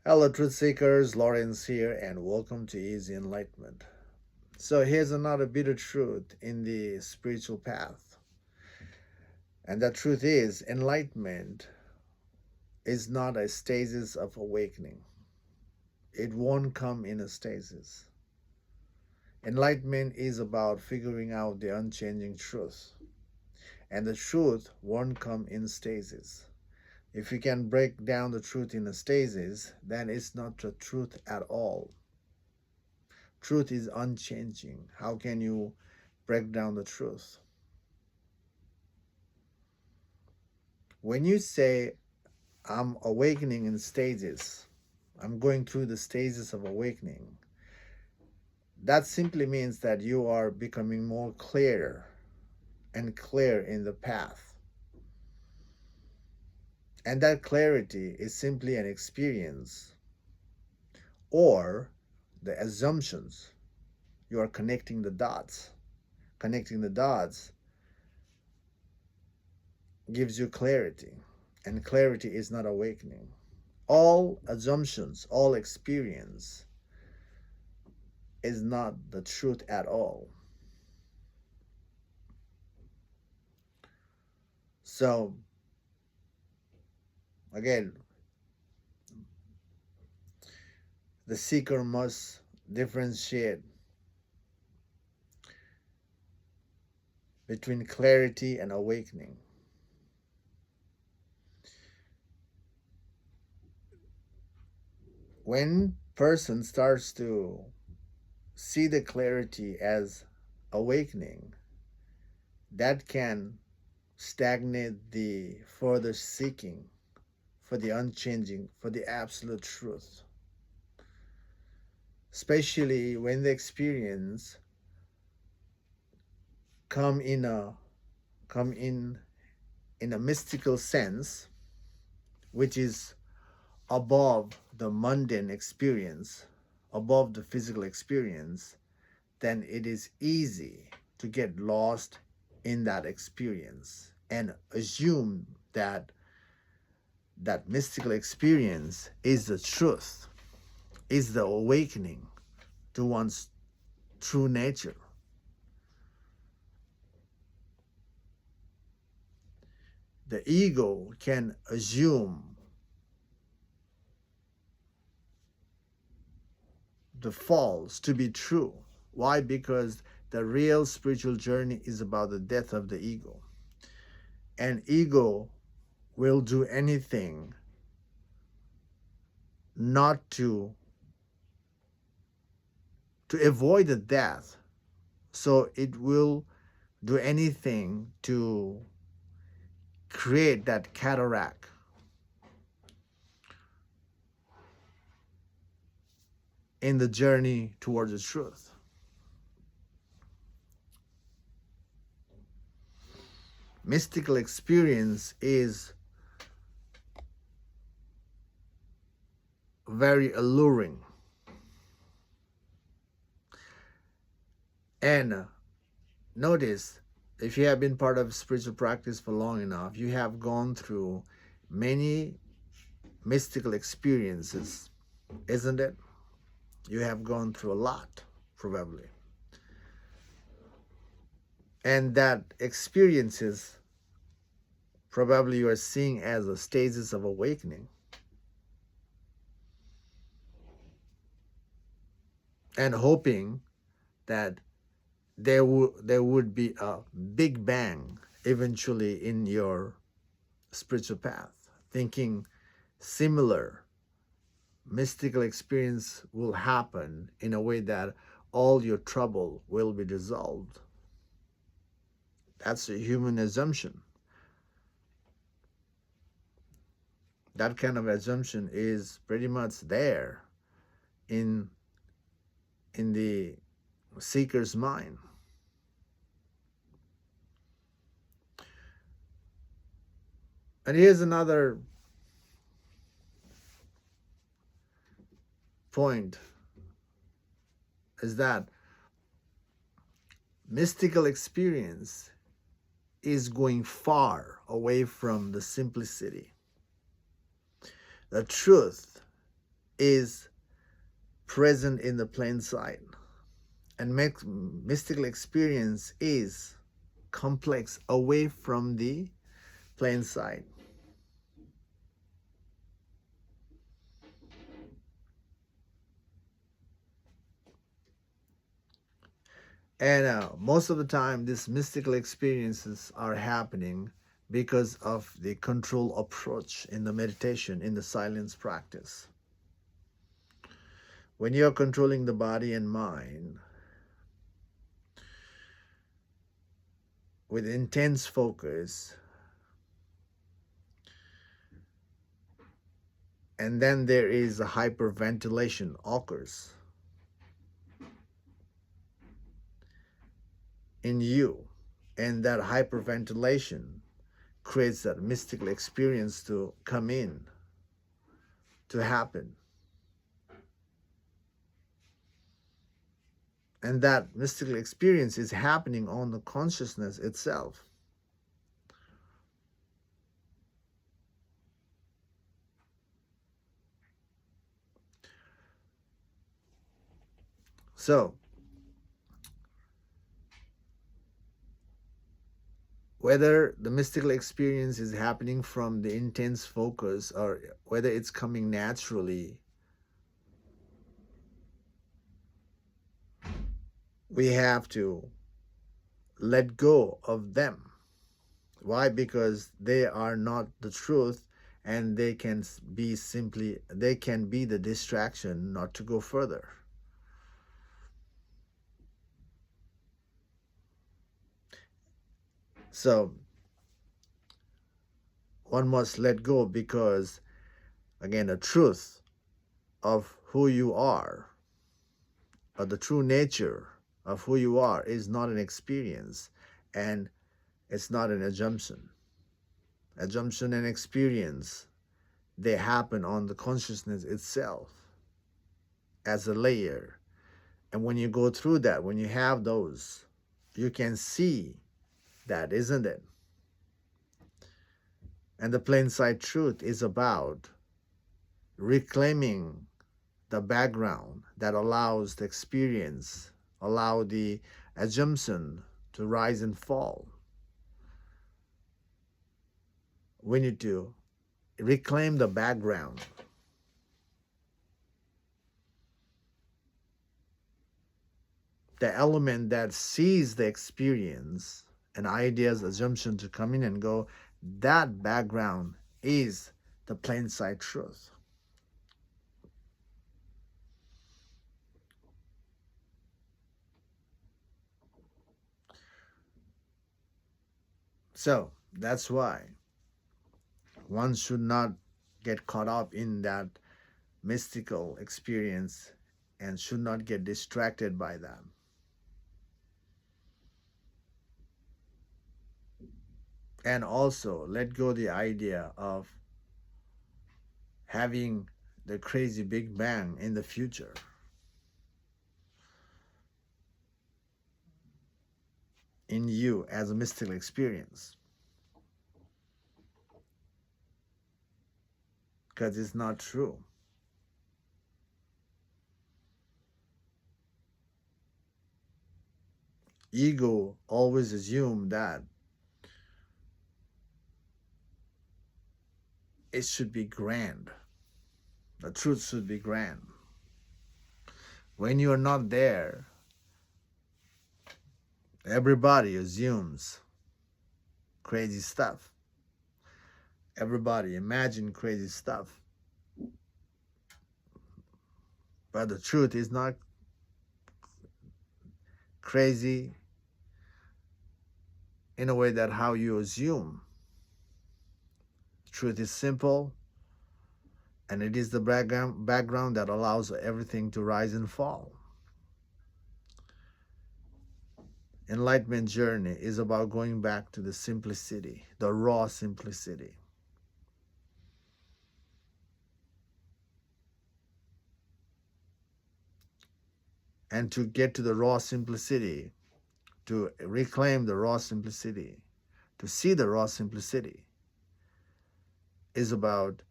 Hello, truth seekers. Lawrence here, and welcome to Easy Enlightenment. So, here's another bitter truth in the spiritual path, and that truth is enlightenment is not a stasis of awakening, it won't come in a stasis. Enlightenment is about figuring out the unchanging truth, and the truth won't come in stasis. If you can break down the truth in a stasis, then it's not the truth at all. Truth is unchanging. How can you break down the truth? When you say, I'm awakening in stages, I'm going through the stages of awakening, that simply means that you are becoming more clear and clear in the path. And that clarity is simply an experience or the assumptions. You are connecting the dots. Connecting the dots gives you clarity, and clarity is not awakening. All assumptions, all experience is not the truth at all. So, again, the seeker must differentiate between clarity and awakening. When person starts to see the clarity as awakening, that can stagnate the further seeking for the unchanging, for the absolute truth. Especially when the experience come in a come in a mystical sense, which is above the mundane experience, above the physical experience, then it is easy to get lost in that experience and assume that that mystical experience is the truth, is the awakening to one's true nature. The ego can assume the false to be true. Why? Because the real spiritual journey is about the death of the ego. And ego will do anything not to avoid the death. So it will do anything to create that cataract in the journey towards the truth. Mystical experience is very alluring. And notice, if you have been part of spiritual practice for long enough, you have gone through many mystical experiences, isn't it? You have gone through a lot, probably. And that experiences, probably you are seeing as a stages of awakening. And hoping that there would be a big bang eventually in your spiritual path, thinking similar mystical experience will happen in a way that all your trouble will be dissolved. That's a human assumption. That kind of assumption is pretty much there in the seeker's mind. And here's another point, is that mystical experience is going far away from the simplicity. The truth is present in the plain sight. And mystical experience is complex away from the plain sight. And most of the time, these mystical experiences are happening because of the control approach in the meditation, in the silence practice. When you're controlling the body and mind with intense focus, and then there is a hyperventilation occurs in you, and that hyperventilation creates that mystical experience to come in, to happen. And that mystical experience is happening on the consciousness itself. So, whether the mystical experience is happening from the intense focus or whether it's coming naturally, we have to let go of them. Why? Because they are not the truth, and they can be the distraction not to go further. So one must let go, because again, the truth of who you are, or the true nature of who you are, is not an experience, and it's not an assumption. Assumption and experience, they happen on the consciousness itself as a layer. And when you go through that, when you have those, you can see that, isn't it? And the plain sight truth is about reclaiming the background that allows the experience, allow the assumption to rise and fall. We need to reclaim the background. The element that sees the experience and ideas, assumption to come in and go, that background is the plain sight truth. So that's why one should not get caught up in that mystical experience and should not get distracted by that. And also let go the idea of having the crazy big bang in the future. In you as a mystical experience, because it's not true. Ego always assumes that it should be grand. The truth should be grand. When you are not there, everybody assumes crazy stuff. Everybody imagine crazy stuff. But the truth is not crazy in a way that how you assume. Truth is simple, and it is the background that allows everything to rise and fall. Enlightenment journey is about going back to the simplicity, the raw simplicity. And to get to the raw simplicity, to reclaim the raw simplicity, to see the raw simplicity, is about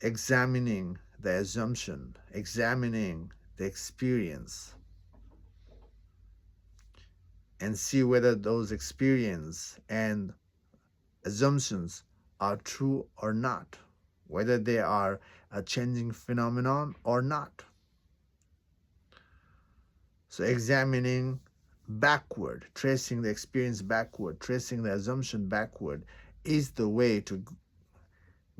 examining the assumption, examining the experience, and see whether those experience and assumptions are true or not, whether they are a changing phenomenon or not. So examining backward, tracing the experience backward, tracing the assumption backward is the way to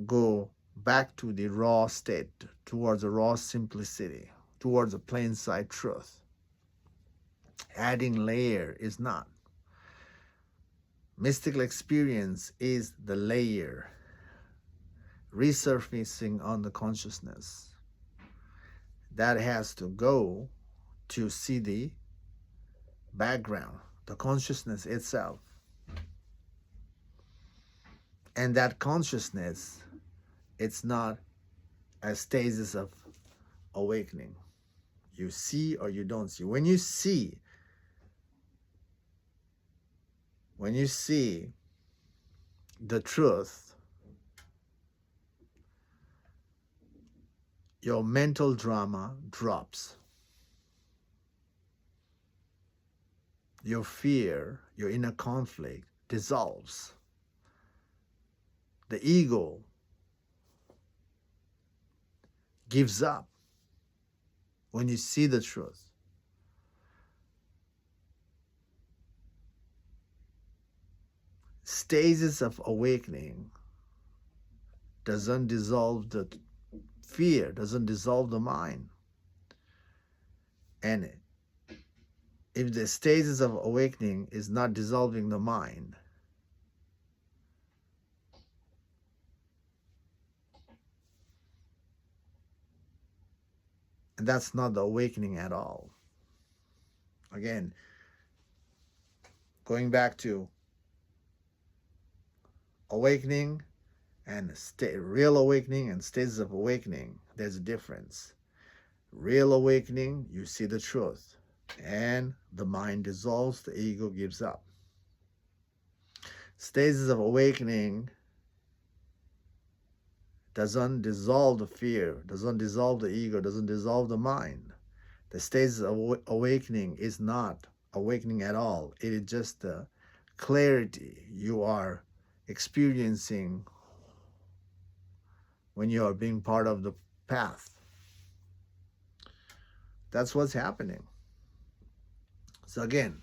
go back to the raw state, towards a raw simplicity, towards a plain sight truth. Adding layer is not. Mystical experience is the layer resurfacing on the consciousness that has to go to see the background, the consciousness itself. And that consciousness, it's not a stages of awakening. You see or you don't see. When you see the truth, your mental drama drops. Your fear, your inner conflict dissolves. The ego gives up when you see the truth. Stages of awakening doesn't dissolve the fear, doesn't dissolve the mind. And if the stages of awakening is not dissolving the mind, that's not the awakening at all. Again, going back to awakening and real awakening and stages of awakening, there's a difference. Real awakening, you see the truth, and the mind dissolves, the ego gives up. Stages of awakening doesn't dissolve the fear, doesn't dissolve the ego, doesn't dissolve the mind. The stages of awakening is not awakening at all. It is just the clarity you are experiencing when you are being part of the path. That's what's happening. So again,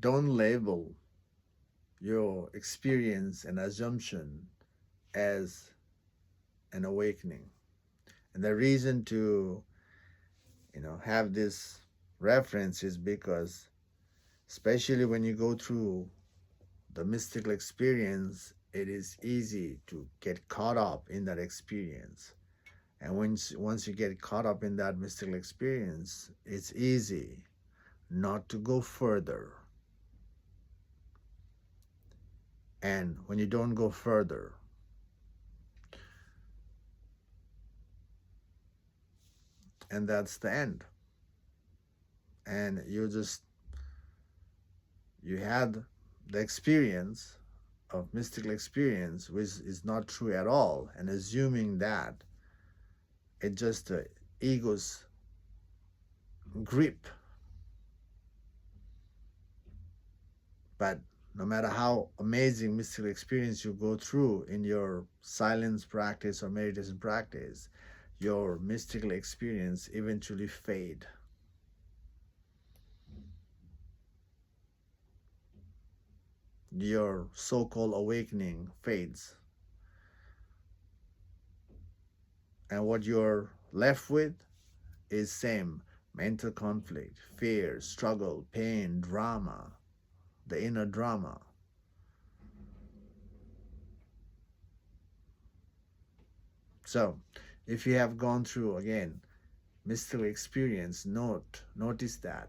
don't label your experience and assumption as an awakening. And the reason to, have this reference is because, especially when you go through the mystical experience, it is easy to get caught up in that experience. And once you get caught up in that mystical experience, it's easy not to go further. And when you don't go further, and that's the end. And you had the experience of mystical experience, which is not true at all, and assuming that it's just the ego's grip. But no matter how amazing mystical experience you go through in your silence practice or meditation practice, your mystical experience eventually fade. Your so-called awakening fades. And what you're left with is same mental conflict, fear, struggle, pain, drama, the inner drama. So if you have gone through, again, mystical experience, notice that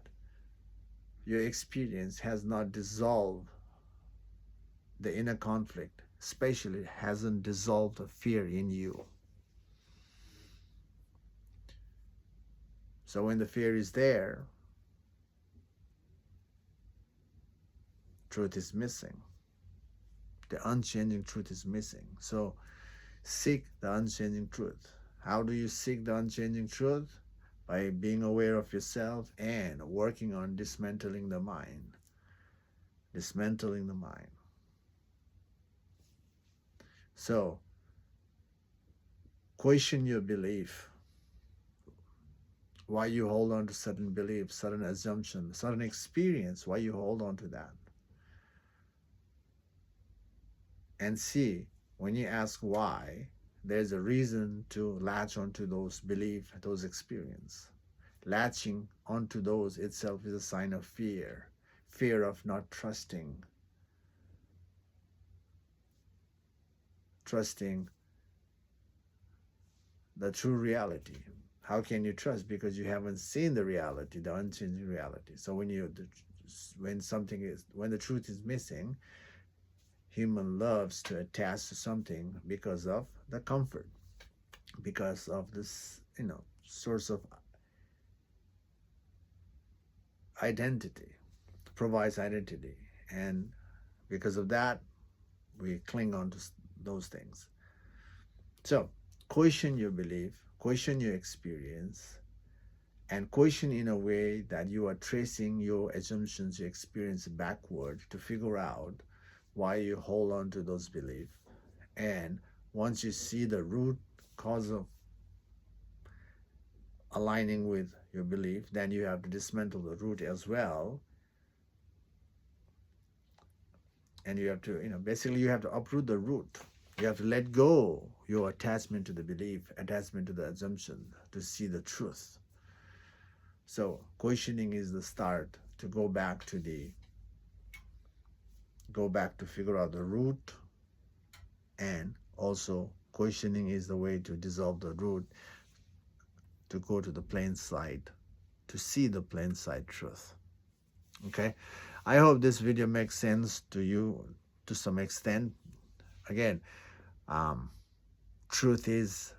your experience has not dissolved the inner conflict, especially hasn't dissolved the fear in you. So when the fear is there, truth is missing. The unchanging truth is missing. So seek the unchanging truth. How do you seek the unchanging truth? By being aware of yourself and working on dismantling the mind. Dismantling the mind. So, question your belief. Why you hold on to certain beliefs, certain assumptions, certain experience, why you hold on to that. And see, when you ask why, there's a reason to latch onto those beliefs, those experiences. Latching onto those itself is a sign of fear. Fear of not trusting the true reality. How can you trust? Because you haven't seen the reality, the unchanging reality. So when the truth is missing, human loves to attach to something because of the comfort, because of this, source of identity, provides identity, and because of that, we cling on to those things. So question your belief, question your experience, and question in a way that you are tracing your assumptions, your experience backward to figure out why you hold on to those beliefs. And once you see the root cause of aligning with your belief, then you have to dismantle the root as well. And you have to, basically you have to uproot the root. You have to let go your attachment to the belief, attachment to the assumption, to see the truth. So questioning is the start to go back to figure out the root, and also questioning is the way to dissolve the root, to go to the plain sight, to see the plain sight truth. Okay, I hope this video makes sense to you to some extent. Again, truth is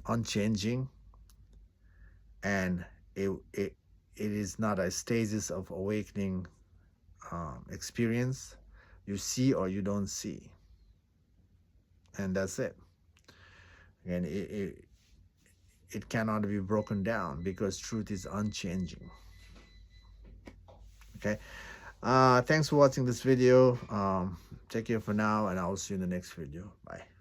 unchanging, and it is not a stages of awakening experience. You see or you don't see, and that's it. And it cannot be broken down because truth is unchanging. Okay, thanks for watching this video. Take care for now, and I'll see you in the next video. Bye.